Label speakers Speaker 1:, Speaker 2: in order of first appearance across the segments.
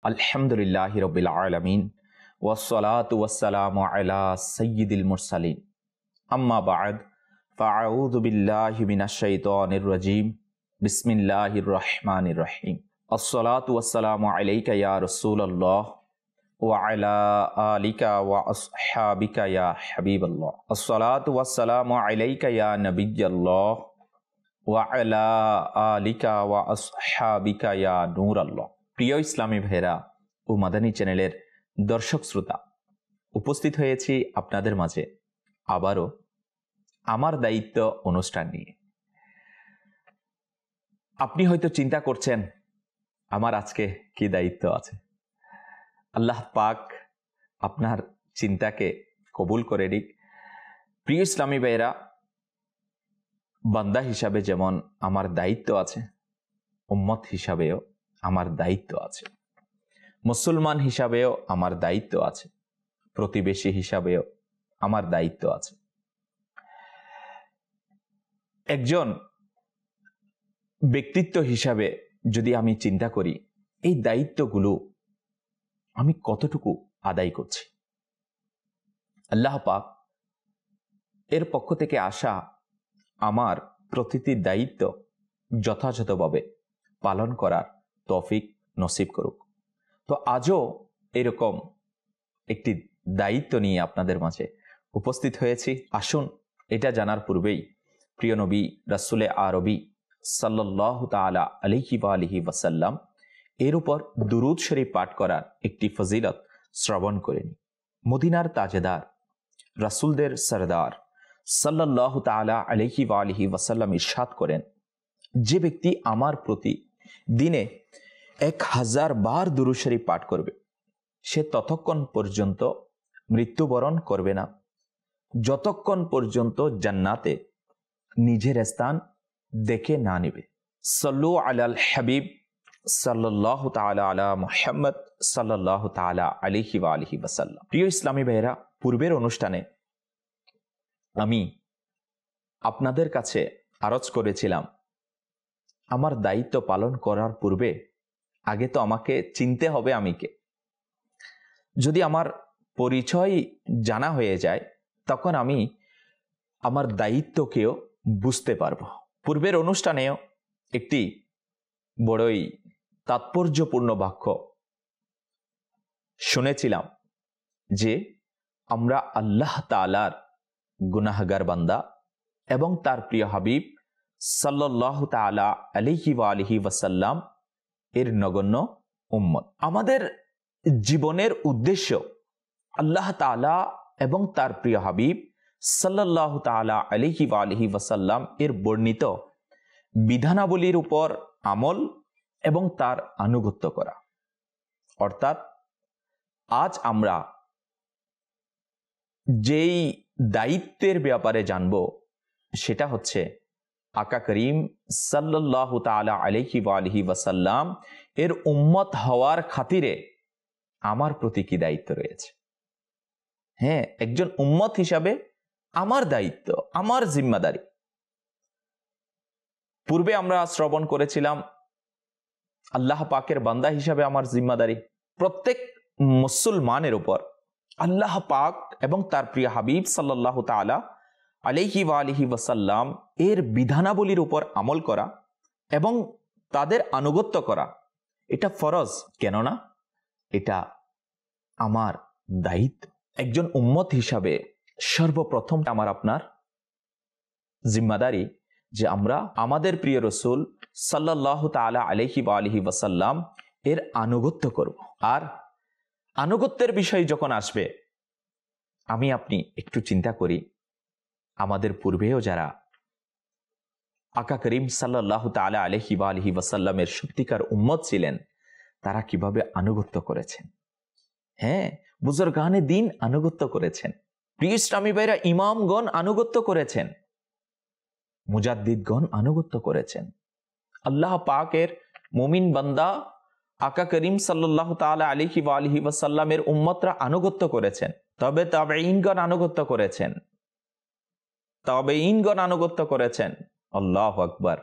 Speaker 1: আলহামদুলিল্লাহি রাব্বিল আলামিন ওয়াসসালাতু ওয়াসসালামু আলা সাইয়্যিদিল মুরসালিন আম্মা বা'দ ফাআউযু বিল্লাহি মিনাশ শাইতানির রাজীম বিসমিল্লাহির রহমানির রহিম আসসালাতু ওয়াসসালামু আলাইকা ইয়া রাসূলুল্লাহ ওয়া আলা আলিকা ওয়া আসহাবিকা ইয়া হাবিবাল্লাহ আসসালাতু ওয়াসসালামু আলাইকা ইয়া নবিয়্যাল্লাহ ওয়া আলা আলিকা ওয়া আসহাবিকা ইয়া নূরাল্লাহ। প্রিয় ইসলামী ভাইরা ও মাদানী চ্যানেলের দর্শক শ্রোতা, উপস্থিত হয়েছি আপনাদের মাঝে আবারও আমার দায়িত্ব অনুষ্ঠান নিয়ে। আপনি হয়তো চিন্তা করছেন আমার আজকে কি দায়িত্ব আছে। আল্লাহ পাক আপনার চিন্তাকে কবুল করে নিক। প্রিয় ইসলামী ভাইরা, বান্দা হিসাবে যেমন আমার দায়িত্ব আছে, উম্মত হিসাবেও আমার দায়িত্ব আছে, মুসলমান হিসাবেও আমার দায়িত্ব আছে, প্রতিবেশী হিসাবেও আমার দায়িত্ব আছে। একজন ব্যক্তিত্ব হিসাবে যদি আমি চিন্তা করি এই দায়িত্বগুলো আমি কতটুকু আদায় করছি। আল্লাহ পাক এর পক্ষ থেকে আসা আমার প্রতিটি দায়িত্ব যথাযথভাবে পালন করার তৌফিক নসিব করুক। তো আজও এরকম একটি দায়িত্ব নিয়ে আপনাদের মাঝে উপস্থিত হয়েছি। আসুন এটা জানার পূর্বেই প্রিয় নবী রাসূলে আরবি সাল্লাল্লাহু তাআলা আলাইহি ওয়া আলিহি ওয়াসাল্লাম এর উপর দুরূদ শরীফ পাঠ করার একটি ফজিলত শ্রবণ করে নিই। মদিনার তাজেদার, রাসূলদের সরদার সাল্লাল্লাহু তাআলা আলাইহি ওয়া আলিহি ওয়াসাল্লাম ইরশাদ করেন, যে ব্যক্তি আমার প্রতি দিনে 1000 বার দুরূদ শরীফ পাঠ করবে সে ততক্ষণ পর্যন্ত মৃত্যুবরণ করবে না যতক্ষণ পর্যন্ত জান্নাতে নিজের স্থান দেখে না নেবে। সাল্লু আলাল হাবিব সাল্লাল্লাহু তাআলা আলা মুহাম্মদ সাল্লাল্লাহু তাআলা আলাইহি ওয়া আলিহি ওয়াসাল্লাম। প্রিয় ইসলামী ভাইরা, পূর্বের অনুষ্ঠানে আমি আপনাদের কাছে আরজ করেছিলাম আমার দায়িত্ব পালন করার পূর্বে আগে তো আমাকে চিনতে হবে আমি কে। যদি আমার পরিচয় জানা হয়ে যায় তখন আমি আমার দায়িত্বকেও বুঝতে পারবো। পূর্বের অনুষ্ঠানেও একটি বড়ই তাৎপর্যপূর্ণ বাক্য শুনেছিলাম যে আমরা আল্লাহ তাআলার গুনাহগার বান্দা এবং তার প্রিয় হাবিব সাল্লাল্লাহু তাআলা আলাইহি ওয়া আলিহি ওয়াসাল্লাম এর নগণ্য উম্মত। আমাদের জীবনের উদ্দেশ্য আল্লাহ তাআলা এবং তার প্রিয় হাবিব সাল্লাল্লাহু তাআলা আলাইহি ওয়া আলিহি ওয়াসাল্লাম এর বর্ণিত বিধানাবলীর উপর আমল এবং তার আনুগত্য করা। অর্থাৎ আজ আমরা যেই দায়িত্বের ব্যাপারে জানব সেটা হচ্ছে আকা করিম সাল্লাল্লাহু তাআলা আলাইহি ওয়া আলিহি ওয়াসাল্লাম এর উম্মত হওয়ার খাতিরে আমার প্রতি কি দায়িত্ব রয়েছে। হ্যাঁ, একজন উম্মত হিসাবে আমার দায়িত্ব, আমার জিম্মাদারি। পূর্বে আমরা শ্রবণ করেছিলাম আল্লাহ পাকের বান্দা হিসাবে আমার জিম্মাদারি। প্রত্যেক মুসলমানের উপর আল্লাহ পাক এবং তার প্রিয় হাবিব সাল্লাল্লাহু তাআলা আলাইহি ওয়া আলিহি ওয়াসাল্লাম এর বিধানাবলীর উপর আমল করা এবং তাদের আনুগত্য করা এটা ফরজ। কেননা এটা আমার দায়িত্ব। একজন উম্মত হিসাবে সর্বপ্রথম আমার আপনার জিম্মাদারি যে আমরা আমাদের প্রিয় রাসূল সাল্লাল্লাহু তাআলা আলাইহি ওয়া আলিহি ওয়াসাল্লাম এর আনুগত্য করব। আর আনুগত্যের বিষয় যখন আসবে আমি আপনি একটু চিন্তা করি আমাদের পূর্বেও যারা আকা করিম সাল্লাল্লাহু তাআলা আলাইহি ওয়া আলিহি ওয়াসাল্লামের সত্যিকার উম্মত ছিলেন তারা কিভাবে আনুগত্য করেছেন। হ্যাঁ, বুজুর্গানে দ্বীন আনুগত্য করেছেন, প্রিয় ইসলামী ভাইরা ইমামগণ আনুগত্য করেছেন, মুজাদ্দিদগণ আনুগত্য করেছেন। আল্লাহ পাকের মুমিন বান্দা আকা করিম সাল্লাল্লাহু তাআলা আলাইহি ওয়া আলিহি ওয়াসাল্লামের উম্মতরা আনুগত্য করেছেন। তবে তাবেঈনগণ আনুগত্য করেছেন, তাবেঈনগণ আনুগত্য করেছেন। আল্লাহু আকবার।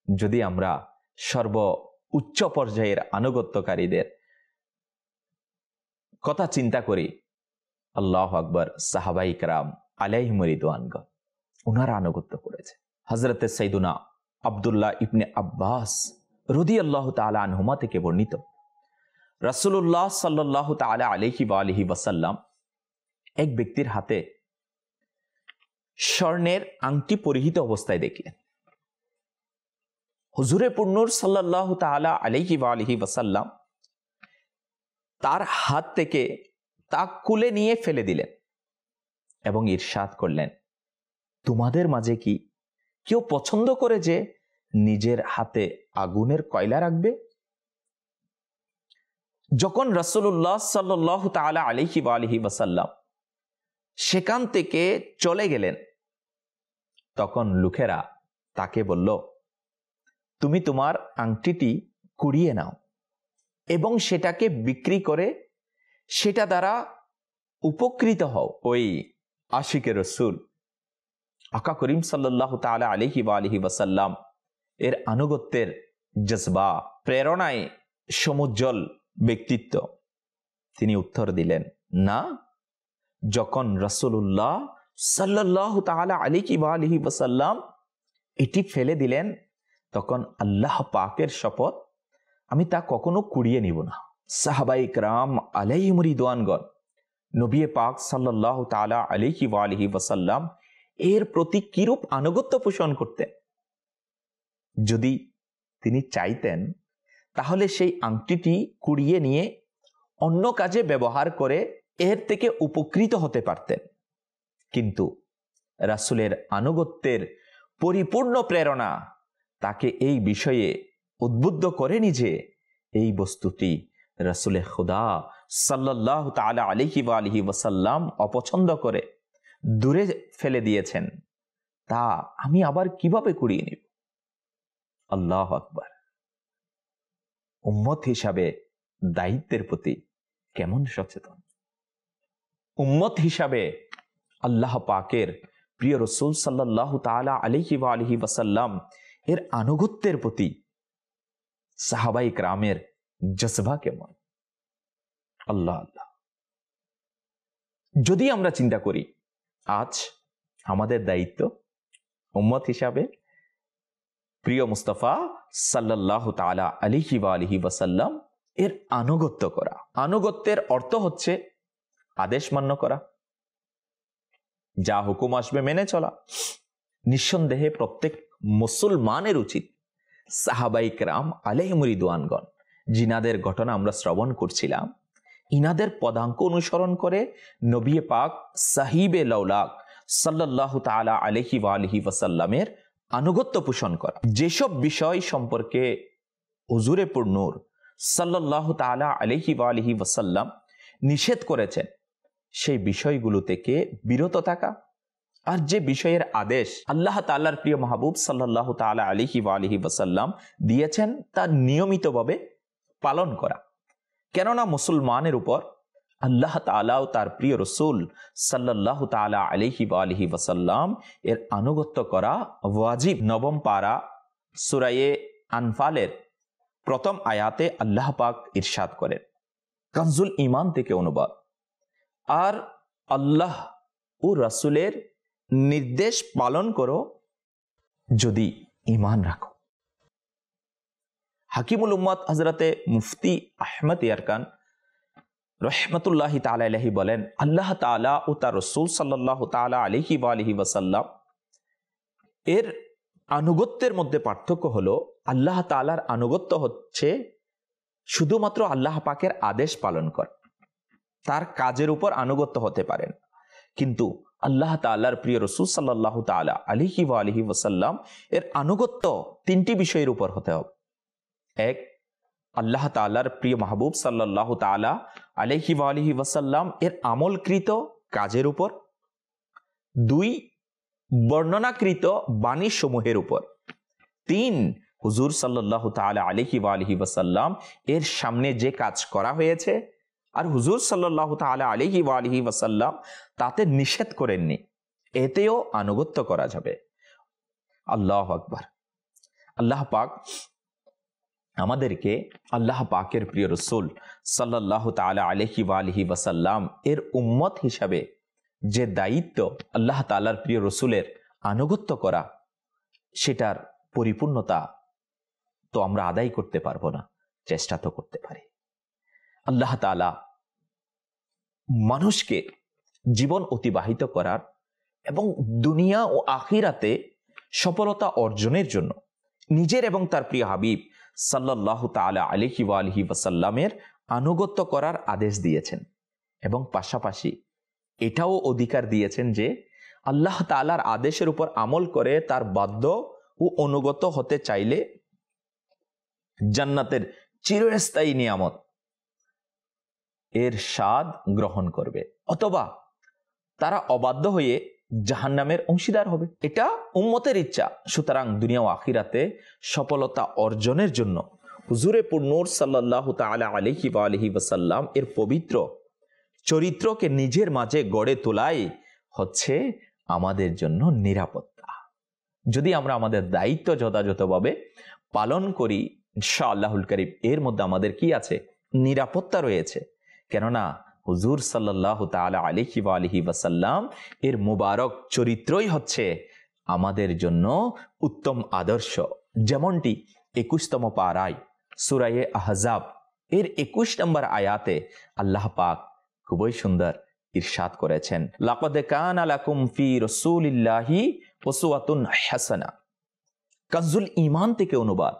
Speaker 1: যদি আমরা সর্ব উচ্চ পর্যায়ের আনুগত্যকারীদের কথা চিন্তা করি, আল্লাহু আকবার, সাহাবাই کرام আলাইহিম রিদওয়ানগণ ওনারা আনুগত্য করেছে। হযরতে সাইয়্যিদুনা আব্দুল্লাহ ইবনে আব্বাস রাদিয়াল্লাহু তাআলা আনহুমা থেকে বর্ণিত, রাসূলুল্লাহ সাল্লাল্লাহু তাআলা আলাইহি ওয়া আলিহি ওয়াসাল্লাম এক ব্যক্তির হাতে স্বর্ণের আংটি পরিহিত অবস্থায় দেখলেন। হুজুরে পুরনূর সাল্লাল্লাহু তাআলা আলাইহি ওয়া আলিহি ওয়াসাল্লাম তার হাত থেকে তা খুলে নিয়ে ফেলে দিলেন এবং ইরশাদ করলেন, তোমাদের মাঝে কি কেউ পছন্দ করে যে নিজের হাতে আগুনের কয়লা রাখবে? যখন রাসূলুল্লাহ সাল্লাল্লাহু তাআলা আলাইহি ওয়া আলিহি ওয়াসাল্লাম সেখান থেকে চলে গেলেন, তখন লোকেরা তাকে বলল, তুমি তোমার আংটিটি কুড়িয়ে নাও এবং সেটাকে বিক্রি করে সেটা দ্বারা উপকৃত হও। ওই আশিকে রসুল আকা করিম সাল্লাল্লাহু তাআলা আলাইহি ওয়া আলিহি ওয়াসাল্লাম এর আনুগত্যের জজবা, প্রেরণায় সমুজ্জ্বল ব্যক্তিত্ব, তিনি উত্তর দিলেন, না। যখন রাসূলুল্লাহ সাল্লাল্লাহু তাআলা আলাইহি ওয়া আলিহি ওয়াসাল্লাম এটি ফেলে দিলেন, তখন আল্লাহ পাকের শপথ, আমি তা কখনো কুড়িয়ে নিব না। সাহাবায়ে کرام আলাইহিম রিদওয়ানগণ নবী পাক সাল্লাল্লাহু তাআলা আলাইহি ওয়া আলিহি ওয়াসাল্লাম এর প্রতি কিরূপ আনুগত্য পোষণ করতেন। যদি তিনি চাইতেন তাহলে সেই আংটিটি কুড়িয়ে নিয়ে অন্য কাজে ব্যবহার করে এর থেকে উপকৃত হতে পারতেন, কিন্তু রাসূলের আনুগত্যের পরিপূর্ণ প্রেরণা তাকে এই বিষয়ে উদ্বুদ্ধ করেনি যে এই বস্তুটি রাসূলে খুদা সাল্লাল্লাহু তাআলা আলাইহি ওয়া আলিহি ওয়াসাল্লাম অপছন্দ করে দূরে ফেলে দিয়েছেন, তা আমি আবার কিভাবে কুড়িয়ে নিব। আল্লাহু আকবার। উম্মত হিসাবে দায়িত্বের প্রতি কেমন সচেতন। উম্মত হিসাবে আল্লাহ পাকের প্রিয় রাসূল সাল্লাল্লাহু তাআলা আলাইহি ওয়া আলিহি ওয়াসাল্লাম এর আনুগত্যের প্রতি সাহাবাই کرامের জজবা কেমন। আল্লাহ আল্লাহ। যদি আমরা চিন্তা করি আজ আমাদের দায়িত্ব উম্মত হিসাবে প্রিয় মুস্তাফা সাল্লাল্লাহু তাআলা আলাইহি ওয়া আলিহি ওয়াসাল্লাম এর আনুগত্য করা। আনুগত্যের অর্থ হচ্ছে আদেশ মান্য করা, যা হুকুম আসবে মেনে চলা। নিঃসন্দেহে প্রত্যেক মুসলমানের উচিত সাহাবাই کرام আলাইহিম রিদওয়ানগণ জিনাদের ঘটনা আমরা শ্রবণ করছিলাম, ইনাদের পদাঙ্ক অনুসরণ করে নবী পাক সাহিবে লাউলাক সাল্লাল্লাহু তাআলা আলাইহি ওয়া আলিহি ওয়াসাল্লামের আনুগত্য পোষণ করা। যেসব বিষয় সম্পর্কে হুজুরে পুরনূর সাল্লাল্লাহু তাআলা আলাইহি ওয়া আলিহি ওয়াসাল্লাম নিষেধ করেছেন সেই বিষয়গুলো থেকে বিরত থাকা, আর যে বিষয়ের আদেশ আল্লাহ তাআলার প্রিয় মাহবুব সাল্লাল্লাহু তাআলা আলাইহি ওয়া আলিহি ওয়াসাল্লাম দিয়েছেন তা নিয়মিতভাবে পালন করা। কেননা মুসলমানের উপর আল্লাহ তাআলা ও তার প্রিয় রাসূল সাল্লাল্লাহু তাআলা আলাইহি ওয়া আলিহি ওয়াসাল্লাম এর আনুগত্য করা ওয়াজিব। নবম পারা সূরা আনফালের প্রথম আয়াতে আল্লাহ পাক ইরশাদ করেন, কানজুল ঈমান থেকে অনুবাদ, আর আল্লাহ ও রাসূলের নির্দেশ পালন করো যদি ঈমান রাখো। হাকিমুল উম্মত হযরতে মুফতি আহমদ ইয়ারকান রহমাতুল্লাহি তাআলা আলাইহি বলেন, আল্লাহ তাআলা ও তার রাসূল সাল্লাল্লাহু তাআলা আলাইহি ওয়া আলিহি ওয়াসাল্লাম এর আনুগত্যের মধ্যে পার্থক্য হলো, আল্লাহ তাআলার আনুগত্য হচ্ছে শুধুমাত্র আল্লাহ পাকের আদেশ পালন করা, তার কাজের উপর আনুগত্য হতে পারেন। কিন্তু আল্লাহ তাআলার প্রিয় রাসূল সাল্লাল্লাহু তাআলা আলাইহি ওয়া আলিহি ওয়াসাল্লাম এর আনুগত্য তিনটি বিষয়ের উপর হতে হবে। এক, আল্লাহ তাআলার প্রিয় মাহবুব সাল্লাল্লাহু তাআলা আলাইহি ওয়া আলিহি ওয়াসাল্লাম এর আমলকৃত কাজের উপর। দুই, বর্ণনাকৃত বাণী সমূহের উপর। তিন, হুজুর সাল্লাল্লাহু তাআলা আলাইহি ওয়া আলিহি ওয়াসাল্লাম এর সামনে যে কাজ করা হয়েছে আর হুজুর সাল্লাল্লাহু তাআলা আলাইহি ওয়া আলিহি ওয়াসাল্লাম তাতে নিষেধ করেননি, এতেও আনুগত্য করা যাবে। আল্লাহু আকবার। আল্লাহ পাক আমাদেরকে আল্লাহ পাকের প্রিয় রাসূল সাল্লাল্লাহু তাআলা আলাইহি ওয়া আলিহি ওয়াসাল্লাম এর উম্মত হিসাবে যে দায়িত্ব আল্লাহ তাআলার প্রিয় রসুলের আনুগত্য করা, সেটার পরিপূর্ণতা তো আমরা আদায় করতে পারবো না, চেষ্টা তো করতে পারি। আল্লাহ তাআলা মানুষকে জীবন অতিবাহিত করার এবং দুনিয়া ও আখিরাতে সফলতা অর্জনের জন্য নিজের এবং তার প্রিয় হাবিব সাল্লাল্লাহু তাআলা আলাইহি ওয়া আলিহি ওয়াসাল্লামের আনুগত্য করার আদেশ দিয়েছেন, এবং পাশাপাশি এটাও অধিকার দিয়েছেন যে আল্লাহ তাআলার আদেশের উপর আমল করে তার বাধ্য ও অনুগত হতে চাইলে জান্নাতের চিরস্থায়ী নিয়ামত এর স্বাদ গ্রহণ করবে, অথবা তারা অবাধ্য হয়ে জাহান্নামের অংশীদার হবে। এটা উম্মতের ইচ্ছা। সুতরাং দুনিয়া ও আখিরাতে সফলতা অর্জনের জন্য হুজুরে পুরনূর সাল্লাল্লাহু তাআলা আলাইহি ওয়া আলিহি ওয়াসাল্লাম এর পবিত্র চরিত্রকে নিজের মাঝে গড়ে তোলাই হচ্ছে আমাদের জন্য নিরাপত্তা। যদি আমরা আমাদের দায়িত্ব যথাযথভাবে পালন করি, ইনশাআল্লাহুল কারীম এর মধ্যে আমাদের কি আছে? নিরাপত্তা রয়েছে। কেননা হুজুর সাল্লাল্লাহু তাআলা আলাইহি ওয়া আলিহি ওয়াসাল্লাম এর মুবারক চরিত্রই হচ্ছে আমাদের জন্য উত্তম আদর্শ। যেমনটি 21তম পারায় সূরা আহজাব এর 21 নম্বর আয়াতে আল্লাহ পাক খুবই সুন্দর ইরশাদ করেছেন, লাকাদ কানা লাকুম ফি রাসূলিল্লাহি উসওয়াতুন হাসানা। কানজুল ঈমান থেকে অনুবাদ,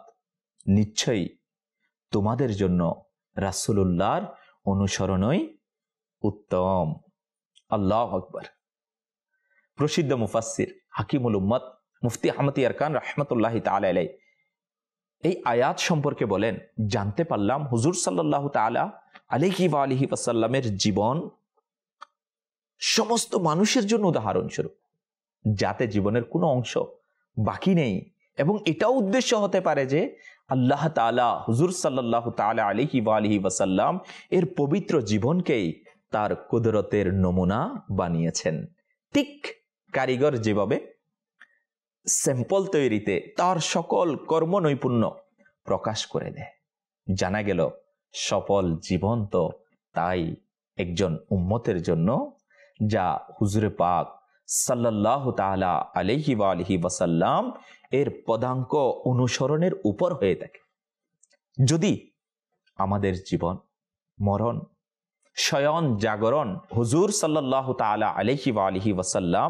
Speaker 1: নিশ্চয়ই তোমাদের জন্য রাসূলুল্লাহর অনুসরণই উত্তম। আল্লাহু আকবার। প্রসিদ্ধ মুফাসসির হাকিমুল উম্মত মুফতি আহমদ ইয়ারকান রাহমাতুল্লাহি তাআলা আলাইহি এই আয়াত সম্পর্কে বলেন, জানতে পারলাম হুজুর সাল্লাল্লাহু তাআলা আলাইহি ওয়া আলিহি ওয়াসাল্লামের জীবন সমস্ত মানুষের জন্য উদাহরণস্বরূপ, যাতে জীবনের কোনো অংশ বাকি নেই। এবং এটাও উদ্দেশ্য হতে পারে যে আল্লাহ তাআলা হুজুর সাল্লাল্লাহু তাআলা আলাইহি ওয়া আলিহি ওয়াসাল্লাম এর পবিত্র জীবনকেই তার কুদরতের নমুনা বানিয়েছেন। ঠিক কারিগর যেভাবে স্যাম্পল তৈরিতে তার সকল কর্ম নৈপুণ্য প্রকাশ করে দেয়, জানা গেল সফল জীবন তো তাই একজন উম্মতের জন্য, যা হুজুরে পাক সাল্লাল্লাহু তাআলা আলাইহি ওয়া আলিহি ওয়াসাল্লাম এর পদাঙ্ক অনুসরণের উপর হয়ে থাকে। যদি আমাদের জীবন মরণ শয়ন জাগরণ হুজুর সাল্লাল্লাহু তাআলা আলাইহি ওয়া আলিহি ওয়াসাল্লাম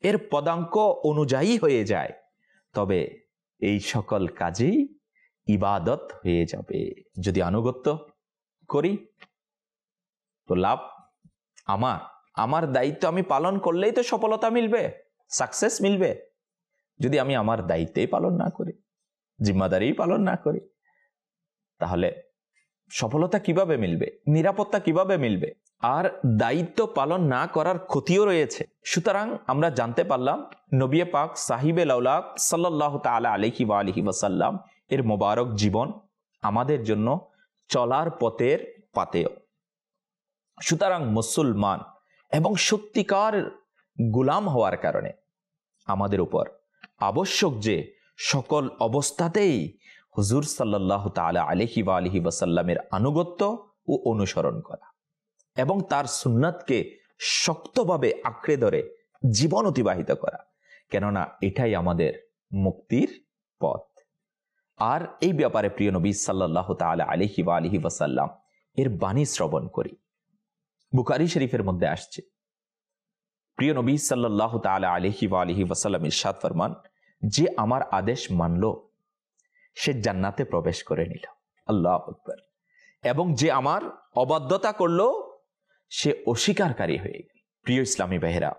Speaker 1: এর পদাঙ্ক অনুযায়ী হয়ে যায়, তবে এই সকল কাজেই ইবাদত হয়ে যাবে। যদি আনুগত্য করি তো লাভ আমার দায়িত্ব আমি পালন করলেই তো সফলতা মিলবে, সাকসেস মিলবে। যদি আমি আমার দায়িত্বই পালন না করি, জিম্মাদারি পালন না করি, তাহলে সফলতা কিভাবে মিলবে? নিরাপত্তা কিভাবে মিলবে? আর দায়িত্ব পালন না করার ক্ষতিও রয়েছে। সুতরাং আমরা জানতে পারলাম নবী পাক সাহিবে লাউলাক সাল্লাল্লাহু তাআলা আলাইহি ওয়া আলিহি ওয়াসাল্লাম এর মোবারক জীবন আমাদের জন্য চলার পথের পাতেয়। সুতরাং মুসলমান এবং সত্যিকার গোলাম হওয়ার কারণে আমাদের উপর আবশ্যক যে সকল অবস্থাতেই হুজুর সাল্লাল্লাহু তাআলা আলাইহি ওয়া আলিহি ওয়াসাল্লামের আনুগত্য ও অনুসরণ করা এবং তার সুন্নাতকে শক্তভাবে আঁকড়ে ধরে জীবন অতিবাহিত করা, কেননা এটাই আমাদের মুক্তির পথ। আর এই ব্যাপারে প্রিয় নবী সাল্লাল্লাহু তাআলা আলাইহি ওয়া আলিহি ওয়াসাল্লাম এর বাণী শ্রবণ করি। বুখারী শরীফের মধ্যে আসছে, প্রিয় নবী সাল্লাল্লাহু তাআলা আলাইহি ওয়া আলিহি ওয়াসাল্লাম ইরশাদ ফরমান, যে আমার আদেশ মানল সে জান্নাতে প্রবেশ করে নিল। আল্লাহু আকবার। এবং যে আমার অবাধ্যতা করলো সে অস্বীকারী হয়ে গেল। প্রিয় ইসলামী ভাইয়েরা,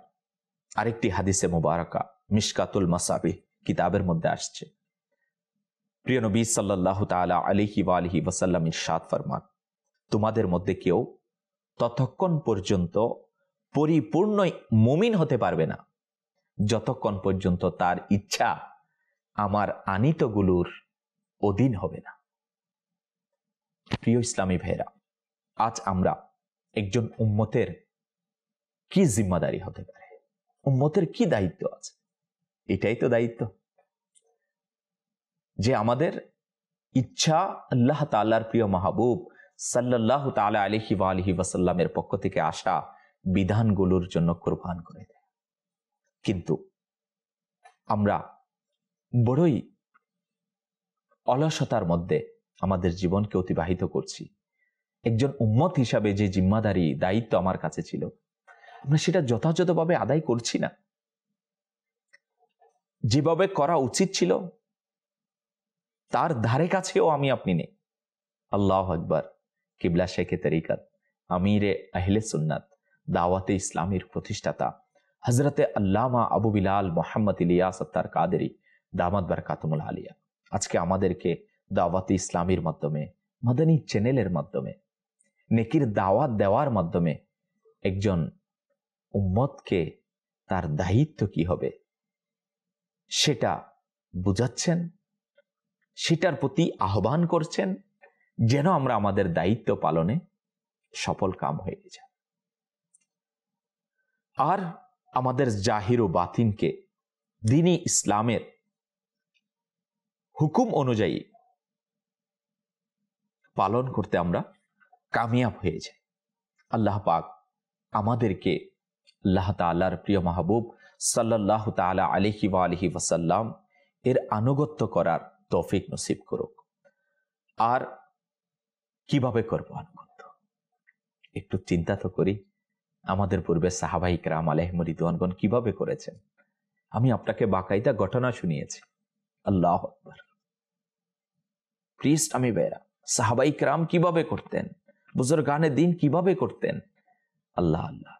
Speaker 1: আরেকটি হাদিসে মুবারাকা মিশকাতুল মাসাবিহ কিতাবের মধ্যে আসছে, প্রিয় নবী সাল্লাল্লাহু তাআলা আলাইহি ওয়া আলিহি ওয়াসাল্লাম ইরশাদ ফরমান, তোমাদের মধ্যে কেউ ততক্ষণ পর্যন্ত পরিপূর্ণ মুমিন হতে পারবে না যতক্ষণ পর্যন্ত তার ইচ্ছা আমার আনিতগুলোর অধীন হবে না। প্রিয় ইসলামী ভাইয়েরা, আজ আমরা একজন উম্মতের কি জিম্মাদারি হতে পারে, উম্মতের কি দায়িত্ব আছে? এটাই তো দায়িত্ব যে আমাদের ইচ্ছা আল্লাহ তাআলার প্রিয় মাহবুব সাল্লাল্লাহু তাআলা আলাইহি ওয়া আলিহি ওয়াসাল্লামের পক্ষ থেকে আসা বিধানগুলোর জন্য কুরবান করে দেয়। কিন্তু আমরা বড়ই অলসতার মধ্যে আমাদের জীবনকে অতিবাহিত করছি। একজন উম্মত হিসাবে যে জিম্মাদারি দায়িত্ব আমার কাছে ছিল, আমরা সেটা যথাযথভাবে আদায় করছি না। যেভাবে করা উচিত ছিল তার ধারে কাছেও আমি আপনি নেই। আল্লাহু আকবার। কিবলা শেখে তরিকত, আমিরে আহলে সুন্নাত, দাওয়াতে ইসলামের প্রতিষ্ঠাতা হযরতে আল্লামা আবু বিলাল মোহাম্মদ ইলিয়াস আত্তার কাদেরী দামাত বারকাতুল আলিয়া আজকে আমাদেরকে দাওয়াতে ইসলামের মাধ্যমে, মাদানী চ্যানেলের মাধ্যমে, নেকির দাওয়াত দেওয়ার মাধ্যমে একজন উম্মতকে তার দায়িত্ব কি হবে সেটা বুঝাচ্ছেন, সেটার প্রতি আহ্বান করছেন, যেন আমরা আমাদের দায়িত্ব পালনে সফল কাম হয়ে যায়। আর আমাদের জাহির ও বাতিনকে দ্বীনি ইসলামের হুকুম অনুযায়ী পালন করতে আমরা কামিয়াব হয়ে যাই। আল্লাহ পাক আমাদেরকে আল্লাহ তাআলার প্রিয় মাহবুব সাল্লাল্লাহু তাআলা আলাইহি ওয়া আলিহি ওয়াসাল্লাম এর আনুগত্য করার তৌফিক নসিব করুক। আর কিভাবে করব আনুগত্য? একটু চিন্তা তো করি। আমাদের পূর্বে সাহাবায়ে কেরাম আলাইহিম রিদওয়ানগণ কিভাবে করেছেন। আমি আপনাকে বাকায়দা ঘটনা শুনিয়েছি। আল্লাহু আকবার। প্রিয় ইসলামী ভাইরা, সাহাবায়ে কেরাম কিভাবে করতেন, বুজুর্গানে দ্বীন কিভাবে করতেন। আল্লাহ আল্লাহ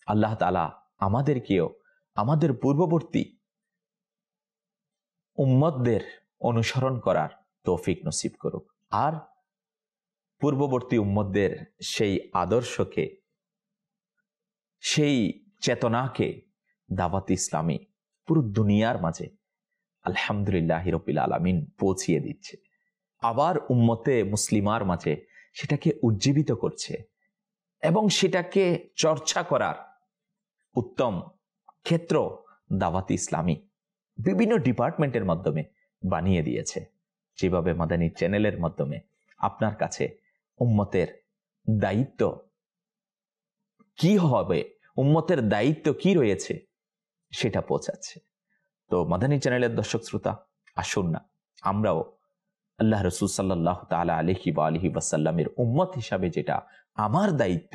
Speaker 1: আল্লাহ তাআলা আমাদেরকেও আমাদের পূর্ববর্তী উম্মতদের অনুসরণ করার তৌফিক নসিব করুক। আর পূর্ববর্তী উম্মতদের সেই আদর্শকে, সেই চেতনাকে দাওয়াত ইসলামী পুরো দুনিয়ার মাঝে আলহামদুলিল্লাহি রাব্বিল আলামিন পৌঁছিয়ে দিচ্ছে। আবার উম্মতে মুসলিমার মাঝে সেটাকে উজ্জীবিত করছে এবং সেটাকে চর্চা করার উত্তম ক্ষেত্র দাওয়াত ইসলামী বিভিন্ন ডিপার্টমেন্টের মাধ্যমে বানিয়ে দিয়েছে। যেভাবে মাদানী চ্যানেলের মাধ্যমে আপনার কাছে উম্মতের দায়িত্ব কি হবে, উম্মতের দায়িত্ব কি রয়েছে সেটা পৌঁছাচ্ছে। তো মাদানী চ্যানেলের দর্শক শ্রোতা, আসুন না আমরাও আল্লাহ রাসূল সাল্লাল্লাহু তাআলা আলাইহি ওয়া আলিহি ওয়াসাল্লামের উম্মত হিসাবে যেটা আমার দায়িত্ব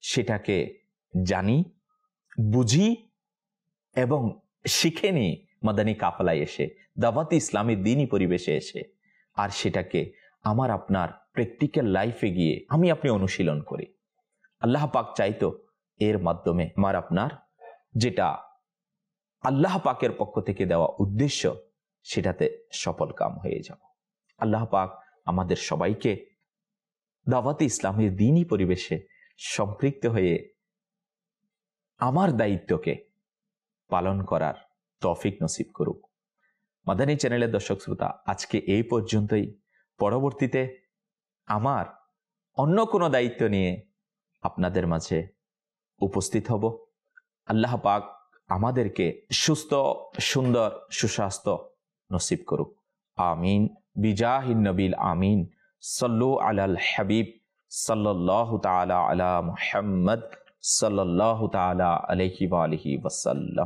Speaker 1: সেটাকে জানি, বুঝি এবং শিখে নিই মাদানী কাফেলায় এসে, দাওয়াত ইসলামী দ্বীনি পরিবেশে এসে, আর সেটাকে আমার আপনার প্র্যাকটিক্যাল লাইফে গিয়ে আমি আপনি অনুশীলন করি। আল্লাহ পাক চাইতো এর মাধ্যমে আমার আপনার যেটা আল্লাহ পাকের পক্ষ থেকে দেওয়া উদ্দেশ্য সেটাতে সফল কাম হয়ে যাব। আল্লাহ পাক আমাদের সবাইকে দাওয়াত ইসলামের দ্বীনি পরিবেশে সম্পৃক্ত হয়ে আমার দায়িত্বকে পালন করার তৌফিক নসিব করুক। মাদানী চ্যানেলের দর্শক শ্রোতা, আজকে এই পর্যন্তই। পরবর্তীতে আমার অন্য কোনো দায়িত্ব নিয়ে আপনাদের মাঝে উপস্থিত হব। আল্লাহ পাক আমাদেরকে সুস্থ, সুন্দর, সুস্বাস্থ্য নসিব করুক। আমিন বিজাহিন নবিল আমিন। সাল্লু আলাল হাবিব সাল্লাল্লাহু তাআলা আলা মুহাম্মদ সাল্লাল্লাহু তাআলা আলাইহি ওয়া আলিহি ওয়াসাল্লাম।